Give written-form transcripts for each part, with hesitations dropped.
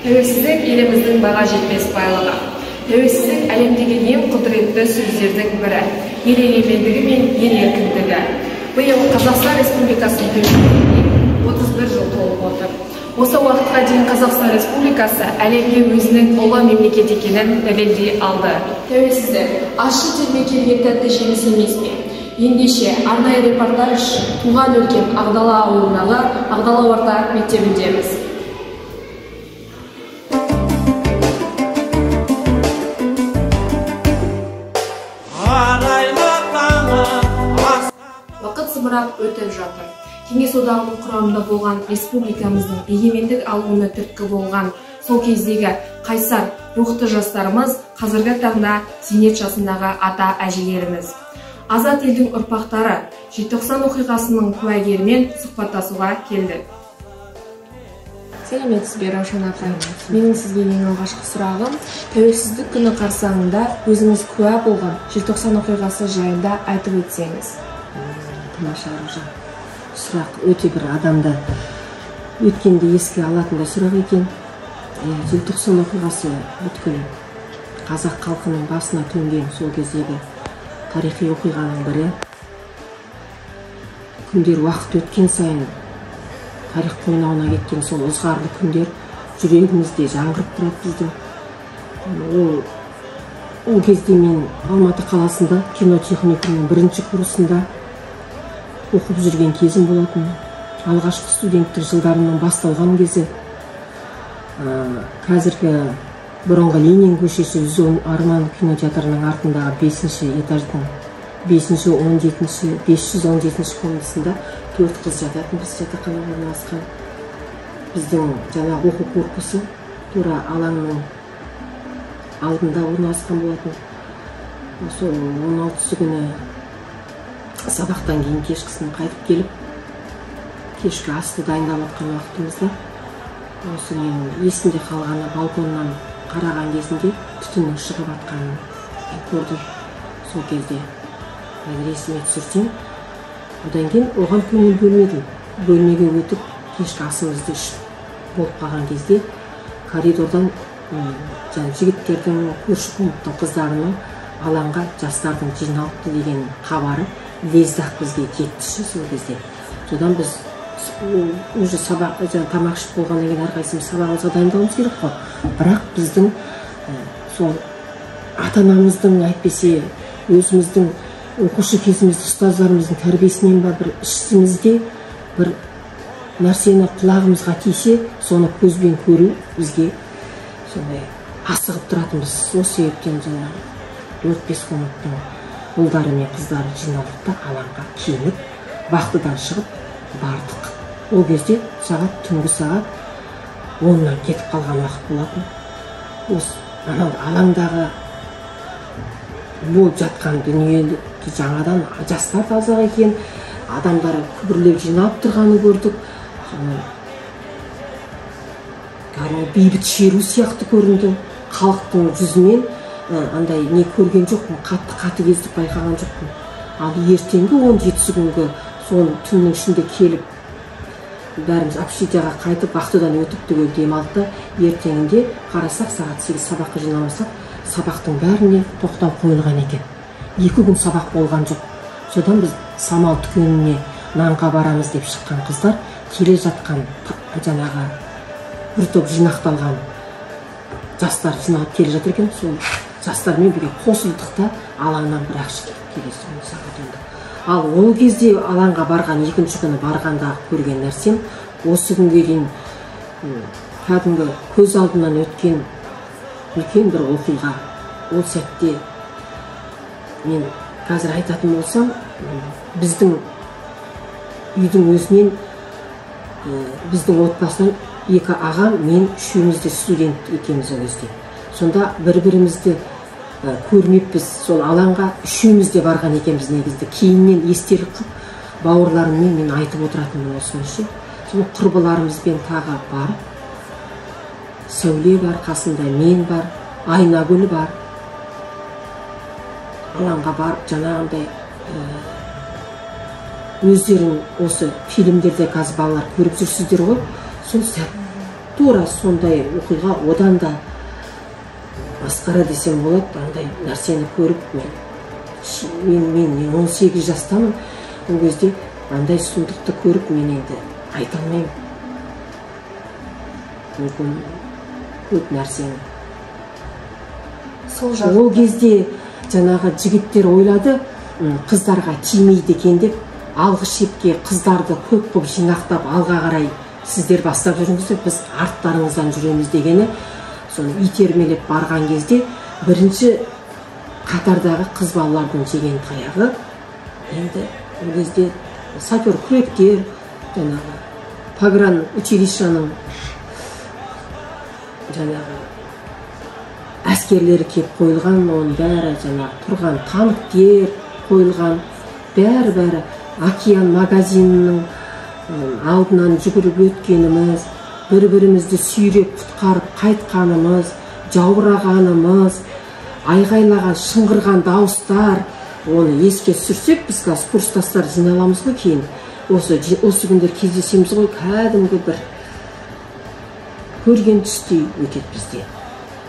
Тәуелсіздік еліміздің баға жетпес байлығы. Тәуелсіздік әлемдегі ең құдіретті сөздердің бірі. Ел егемендігі мен ел еркіндігі. Биыл Қазақстан Республикасының тәуелсіздігіне 31 жыл толып отыр. Осы уақытқа дейін Қазақстан Республикасы әлемге өзінің ұлы мемлекет екенін дәлелдей алды. Тәуелсіздік ащы тілге келген тәтті жеміс емес пе? Ендеше арнайы репортаж үшін туған өлкем Ағдала ауылындағы Ағдала орта мектебіндеміз. Уақыт зымырап өтіп жатыр. Кеңес одағының құрамында болған республикамыздың егемендік алуына түрткі болған сол кездегі қайсар рухты жастарымыз қазіргі таңда зейнет жасындағы ата әжелеріміз. Азат елдің ұрпақтары желтоқсан оқиғасының куәгерімен сұхбаттасуға келді. Сәлеметсіз бе, Раушан апай? Менің сізге ең алғашқы сұрағым, тәуелсіздік күні қарсаңында өзіңіз куә болған желтоқсан оқиғасы жайында айтып өтсеңіз. Тамаша, Раушан. Сұрақ өте бір адамды өткенде еске алатындай сұрақ екен. Желтоқсан оқиғасы бүткіл қазақ халқының басына төнген сол кездегі тарихи оқиғаның бірі. Күндер уақыт өткен сайын тарих қойнауына кеткен сол ызғарлы күндер жүрегімізде жаңғырып тұрады біздің. Ол кезде мен Алматы қаласында кинотехникумның 1-ші курсында оқып жүрген кезім болатын. Алғашқы студенттік жылдарымның басталған кезі. Қазіргі бұрынғы Ленин көшесі 110 Арман кинотеатрының артындағы 5-ші этаждың 5-ші 17-ші 517-ші комнатасында 4 қыз жататын біз жатақхана орналасқан. Біздің жаңа оқу корпусы тура алаңның алдында орналасқан болатын. Сол 16-сы күні сабақтан кейін кешкісін қайтып келіп, кешкі асты дайындап отқан уақытымызда осы менің есімде қалғаны балконнан қараған кезінде түтіннің шығып атқанын көрдім. Сол кезде есіме түсірсем, одан кейін оған көңіл бөлмедім. Бөлмеге өтіп, кешкі асымызды ішіп болып қалған кезде коридордан жігіттердің, көрші комнаттың қыздарының алаңға жастардың жиналыпты деген хабары лезде-ақ бізге жетті сол кезде. Содан біз уже тамақ ішіп болғаннан кейін әрқайсымыз сабағымызға дайындауымыз керек қой. Бірақ біздің сол ата-анамыздың әйтпесе өзіміздің оқушы кезімізде ұстаздарымыздың тәрбиесінен ба бір ішімізде бір нәрсені құлағымызға тисе, соны көзбен көру бізге сондай асығып тұратынбыз. Осы себептен жаңағы 4-5 комнаттың ұлдары мен қыздары жиналып та алаңға киініп, бақтыдан шығып бардық. Ол кезде түнгі сағат 10-нан кетіп қалған уақыт болатын. Осы алаңдағы болып жатқан дүниені жаңадан жастар таза екен, адамдар күбірлеп жиналып тұрғанын көрдік. Бейбіт шеру сияқты көрінді. Халықтың жүзінен андай не көрген жоқпын, қатты кездік байқаған жоқпын. Ал ертеңгі 17-сі күнгі соның түннің ішінде келіп, бәріміз общежитияға қайтып, вахтадан өтіп түгел демалды. Ертеңінде қарасақ, сағат 8 сабаққа жиналмасақ, сабақтың бәріне тоқтам қойылған екен. 2 күн сабақ болған жоқ. Содан біз самал дүкеніне нанға барамыз деп шыққан қыздар, келе жатқан жаңағы бір топ жинақталған жастар жиналып келе жатыр екен. Сол жастармен бірге қосылдық та алаңнан бір ақшы келесі сағат онда. Ал ол кезде алаңға барған, 2-ші күні барғанда көрген нәрсем, осы күнге дейін кәдімгі көз алдынан өткен үлкен бір оқиға. Ол сәтте мен қазір айтатын болсам, біздің үйдің өзінен, біздің отбасынан 2 ағам, мен 3-іміз де студент екенбіз ол кезде. Сонда бір-бірімізді көрмеппіз, сол алаңға 3-іміз де барған екенбіз негізді. Кейіннен естелік қып, бауырларыммен мен айтып отыратынмын осыны ше. Сол құрбыларымызбен тағы бар. Сәуле бар, қасында мен бар, Айнагүл бар. Алаңға бар, жаңағындай өздерін осы фильмдерде қазір балалар көріп жүрсіздер ғой. Сол сәт тура сондай оқиға одан да масқара десем болады. Андай нәрсені көріп мен 18 жастамын. Ол кезде андай сұмдықты көріп мен енді айта алмаймын. Мүмкін көп нәрсені. Ол кезде жаңағы жігіттер ойлады, қыздарға тимейді екен деп, алғы шепке қыздарды көп көп жинақтап алға қарай сіздер бастап жүріңіздер, біз арттарыңыздан жүреміз дегені. Соны итермелеп барған кезде бірінші қатардағы қыз балалардың жеген таяғы енді ол кезде сапер күректер, жаңағы погран училищаның жаңағы әскерлері кеп қойылған, оның бәрі жаңағы тұрған танктер қойылған, бәрі океан магазинінің алдынан жүгіріп өткеніміз, бір-бірімізді сүйреп құтқарып қайтқанымыз, жаурағанымыз, айғайлаған, шыңғырған дауыстар, оны еске сүрсек, біз қазір курстастар жиналамыз ғой кейін. Осы күндер кездесеміз ғой, кәдімгі бір көрген түстей өтеді бізде.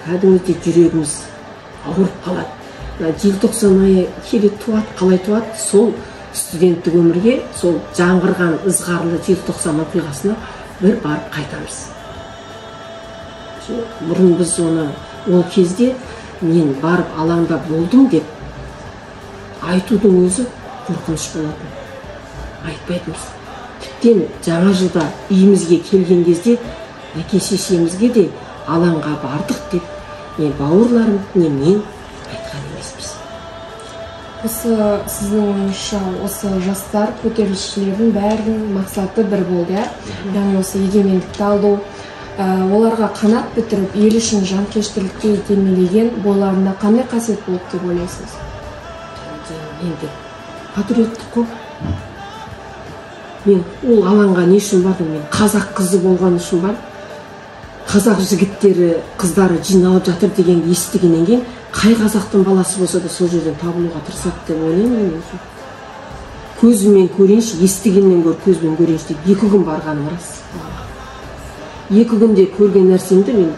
Кәдімгідей жүрегіміз ауырып қалады. Желтоқсан айы келе туады, қалай туады, сол студенттік өмірге, сол жаңғырған ызғарлы желтоқсан оқиғасына бір барып қайтамыз. Бұрын біз оны ол кезде мен барып алаңда болдым деп айтудың өзі қорқыныш болатын. Айтпайтынбыз. Тіптен жаңа жылда үйімізге келген кезде әке шешемізге де алаңға бардық деп не бауырларым, не мен айтқан емеспіз. Осы сіздің ойыңызша осы жастар көтерілісшілердің бәрінің мақсаты бір болды, яғни осы егемендікті алу, оларға қанат бітіріп, ел үшін жанкештілікке итермелеген бойларында қандай қасиет болды деп ойлайсыз? Енді патриоттық қой. Мен ол алаңға не үшін бардым? Мен қазақ қызы болған үшін бардым. Қазақ жігіттері, қыздары жиналып жатыр дегенді естігеннен кейін, қай қазақтың баласы болса да сол жерден табылуға тырысады деп ойлаймын. Көзіммен көрейінші, естігеннен гөр көзбен көрейінші деп 2 күн барғаным рас. 2 күнде көрген нәрсемді мен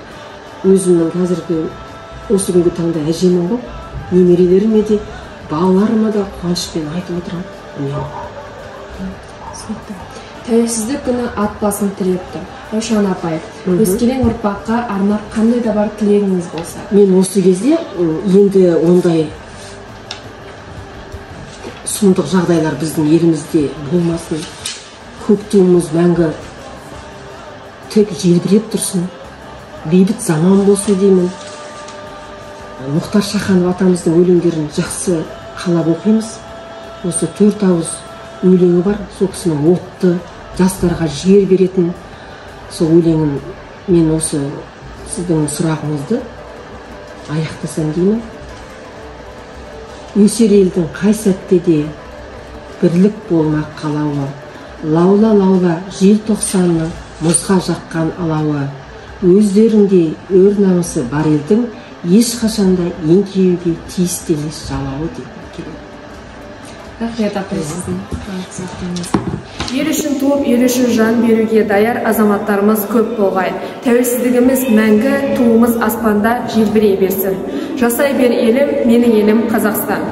өзімнің қазіргі осы күнгі таңда әжемін ғой, немерелеріме де, балаларыма да қуанышпен айтып отырамын. Тәуелсіздік күні ат басын тірепті. Раушан апай, өскелең ұрпаққа арнап қандай да бар тілегіңіз болса? Мен осы кезде енді ондай сұмдық жағдайлар біздің елімізде болмасын. Көк туымыз мәңгі тек желбіреп тұрсын. Бейбіт заман болсын деймін. Мұхтар Шаханов атамыздың өлеңдерін жақсы қалап оқимыз. Осы 4 ауыз өлеңі бар, сол кісінің отты, жастарға жігер беретін. Сол өлеңін мен осы сіздің сұрағыңызды аяқтасам деймін. Өсер елдің қай сәтте де бірлік болмақ қалауы, лаула желтоқсанның мұзға жаққан алауы, өздерінде өр намысы бар елдің ешқашанда еңкеюге тиісті емес жалауы деп келеді. Рахмет апай сіздің. Ел үшін туып, ел үшін жан беруге даяр азаматтарымыз көп болғай. Тәуелсіздігіміз мәңгі, туымыз аспанда желбірей берсін. Жасай бер елім, менің елім Қазақстан.